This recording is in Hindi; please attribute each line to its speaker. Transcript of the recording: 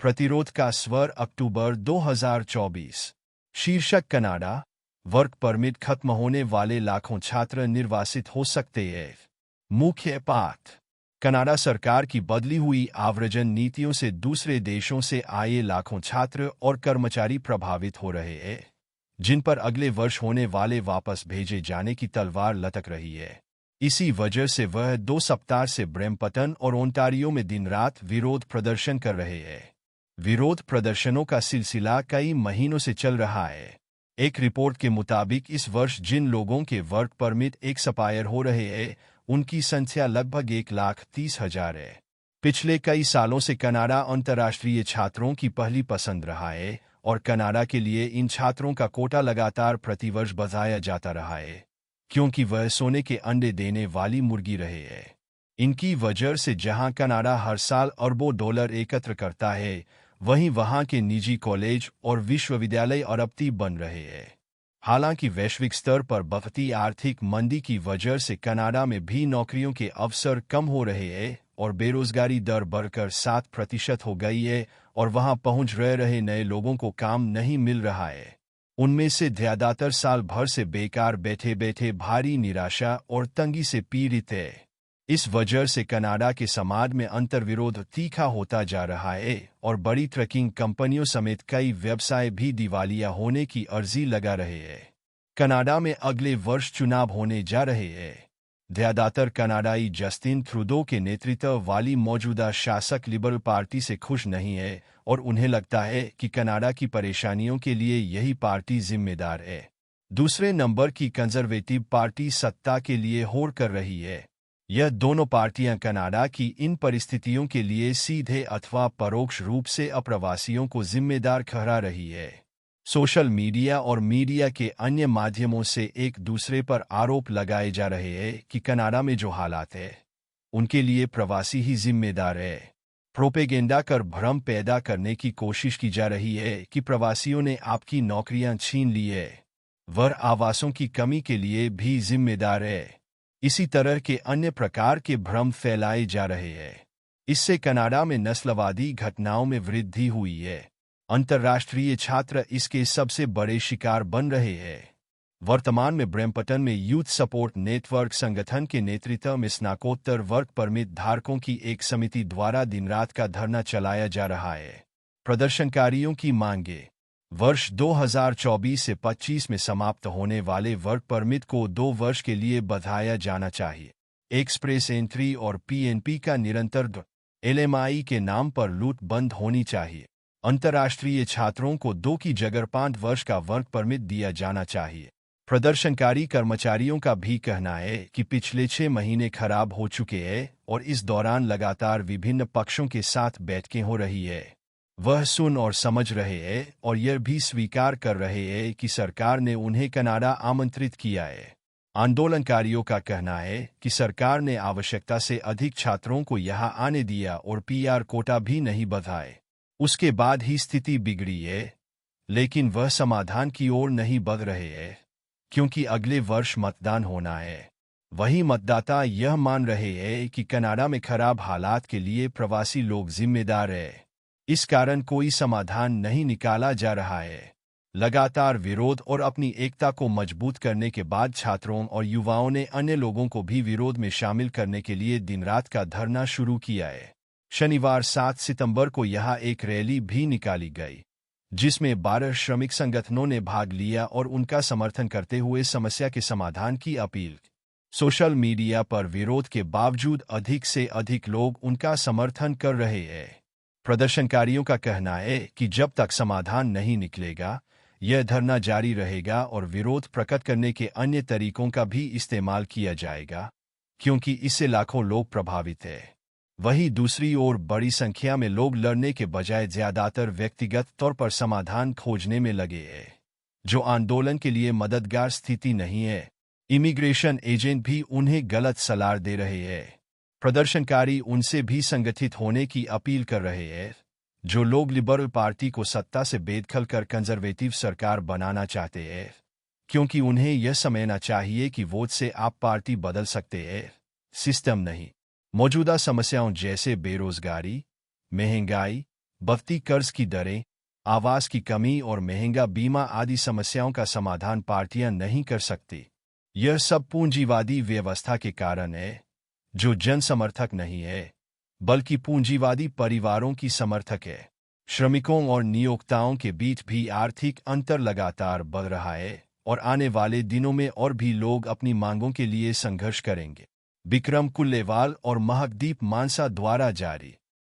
Speaker 1: प्रतिरोध का स्वर अक्टूबर 2024। शीर्षक कनाडा, वर्क परमिट खत्म होने वाले लाखों छात्र निर्वासित हो सकते हैं। मुख्य पाठ। कनाडा सरकार की बदली हुई आव्रजन नीतियों से दूसरे देशों से आए लाखों छात्र और कर्मचारी प्रभावित हो रहे हैं, जिन पर अगले वर्ष होने वाले वापस भेजे जाने की तलवार लटक रही है। इसी वजह से वह 2 सप्ताह से ब्रैम्पटन और ओंटारियो में दिन रात विरोध प्रदर्शन कर रहे हैं। विरोध प्रदर्शनों का सिलसिला कई महीनों से चल रहा है। एक रिपोर्ट के मुताबिक इस वर्ष जिन लोगों के वर्क परमिट एक्सपायर हो रहे हैं, उनकी संख्या लगभग 1,30,000 है। पिछले कई सालों से कनाडा अंतर्राष्ट्रीय छात्रों की पहली पसंद रहा है और कनाडा के लिए इन छात्रों का कोटा लगातार प्रतिवर्ष बढ़ाया जाता रहा है, क्योंकि वह सोने के अंडे देने वाली मुर्गी रहे हैं। इनकी वजह से जहां कनाडा हर साल अरबों डॉलर एकत्र करता है, वहीं वहां के निजी कॉलेज और विश्वविद्यालय अरबपति बन रहे हैं। हालांकि वैश्विक स्तर पर बढ़ती आर्थिक मंदी की वजह से कनाडा में भी नौकरियों के अवसर कम हो रहे हैं और बेरोजगारी दर बढ़कर 7% हो गई है और वहां पहुंच रहे नए लोगों को काम नहीं मिल रहा है। उनमें से ज्यादातर साल भर से बेकार बैठे बैठे भारी निराशा और तंगी से पीड़ित है। इस वजह से कनाडा के समाज में अंतर्विरोध तीखा होता जा रहा है और बड़ी ट्रकिंग कंपनियों समेत कई व्यवसाय भी दिवालिया होने की अर्जी लगा रहे हैं। कनाडा में अगले वर्ष चुनाव होने जा रहे हैं। ज्यादातर कनाडाई जस्टिन ट्रूडो के नेतृत्व वाली मौजूदा शासक लिबरल पार्टी से खुश नहीं है और उन्हें लगता है कि कनाडा की परेशानियों के लिए यही पार्टी जिम्मेदार है। दूसरे नंबर की कंजर्वेटिव पार्टी सत्ता के लिए होड़ कर रही है। यह दोनों पार्टियां कनाडा की इन परिस्थितियों के लिए सीधे अथवा परोक्ष रूप से अप्रवासियों को जिम्मेदार ठहरा रही है। सोशल मीडिया और मीडिया के अन्य माध्यमों से एक दूसरे पर आरोप लगाए जा रहे हैं कि कनाडा में जो हालात है, उनके लिए प्रवासी ही जिम्मेदार है। प्रोपेगेंडा कर भ्रम पैदा करने की कोशिश की जा रही है कि प्रवासियों ने आपकी नौकरियां छीन ली है। वह आवासों की कमी के लिए भी जिम्मेदार है। इसी तरह के अन्य प्रकार के भ्रम फैलाए जा रहे हैं। इससे कनाडा में नस्लवादी घटनाओं में वृद्धि हुई है। अंतर्राष्ट्रीय छात्र इसके सबसे बड़े शिकार बन रहे हैं। वर्तमान में ब्रैम्पटन में यूथ सपोर्ट नेटवर्क संगठन के नेतृत्व में स्नाकोत्तर वर्क परमिट धारकों की एक समिति द्वारा दिन रात का धरना चलाया जा रहा है। प्रदर्शनकारियों की मांगे। वर्ष 2024 से 25 में समाप्त होने वाले वर्क परमिट को 2 वर्ष के लिए बढ़ाया जाना चाहिए। एक्सप्रेस एंट्री और पीएनपी का निरंतर एलएमआई के नाम पर लूट बंद होनी चाहिए। अंतर्राष्ट्रीय छात्रों को 2 की जगह 5 वर्ष का वर्क परमिट दिया जाना चाहिए। प्रदर्शनकारी कर्मचारियों का भी कहना है कि पिछले 6 महीने खराब हो चुके हैं और इस दौरान लगातार विभिन्न पक्षों के साथ बैठकें हो रही है। वह सुन और समझ रहे हैं और यह भी स्वीकार कर रहे हैं कि सरकार ने उन्हें कनाडा आमंत्रित किया है। आंदोलनकारियों का कहना है कि सरकार ने आवश्यकता से अधिक छात्रों को यहां आने दिया और पीआर कोटा भी नहीं बढ़ाए। उसके बाद ही स्थिति बिगड़ी है, लेकिन वह समाधान की ओर नहीं बढ़ रहे हैं, क्योंकि अगले वर्ष मतदान होना है। वही मतदाता यह मान रहे हैं कि कनाडा में खराब हालात के लिए प्रवासी लोग जिम्मेदार हैं। इस कारण कोई समाधान नहीं निकाला जा रहा है। लगातार विरोध और अपनी एकता को मजबूत करने के बाद छात्रों और युवाओं ने अन्य लोगों को भी विरोध में शामिल करने के लिए दिन रात का धरना शुरू किया है। शनिवार 7 सितंबर को यहां एक रैली भी निकाली गई, जिसमें 12 श्रमिक संगठनों ने भाग लिया और उनका समर्थन करते हुए समस्या के समाधान की अपील। सोशल मीडिया पर विरोध के बावजूद अधिक से अधिक लोग उनका समर्थन कर रहे हैं। प्रदर्शनकारियों का कहना है कि जब तक समाधान नहीं निकलेगा, यह धरना जारी रहेगा और विरोध प्रकट करने के अन्य तरीकों का भी इस्तेमाल किया जाएगा, क्योंकि इससे लाखों लोग प्रभावित हैं। वहीं दूसरी ओर बड़ी संख्या में लोग लड़ने के बजाय ज्यादातर व्यक्तिगत तौर पर समाधान खोजने में लगे हैं, जो आंदोलन के लिए मददगार स्थिति नहीं है। इमिग्रेशन एजेंट भी उन्हें गलत सलाह दे रहे हैं। प्रदर्शनकारी उनसे भी संगठित होने की अपील कर रहे हैं, जो लोग लिबरल पार्टी को सत्ता से बेदखल कर कंजर्वेटिव सरकार बनाना चाहते हैं, क्योंकि उन्हें यह समझना चाहिए कि वोट से आप पार्टी बदल सकते हैं, सिस्टम नहीं। मौजूदा समस्याओं जैसे बेरोजगारी, महंगाई, बढ़ती कर्ज की दरें, आवास की कमी और महंगा बीमा आदि समस्याओं का समाधान पार्टियां नहीं कर सकती। यह सब पूंजीवादी व्यवस्था के कारण है, जो जन समर्थक नहीं है, बल्कि पूंजीवादी परिवारों की समर्थक है। श्रमिकों और नियोक्ताओं के बीच भी आर्थिक अंतर लगातार बढ़ रहा है और आने वाले दिनों में और भी लोग अपनी मांगों के लिए संघर्ष करेंगे। विक्रम कुल्लेवाल और महकदीप मानसा द्वारा जारी।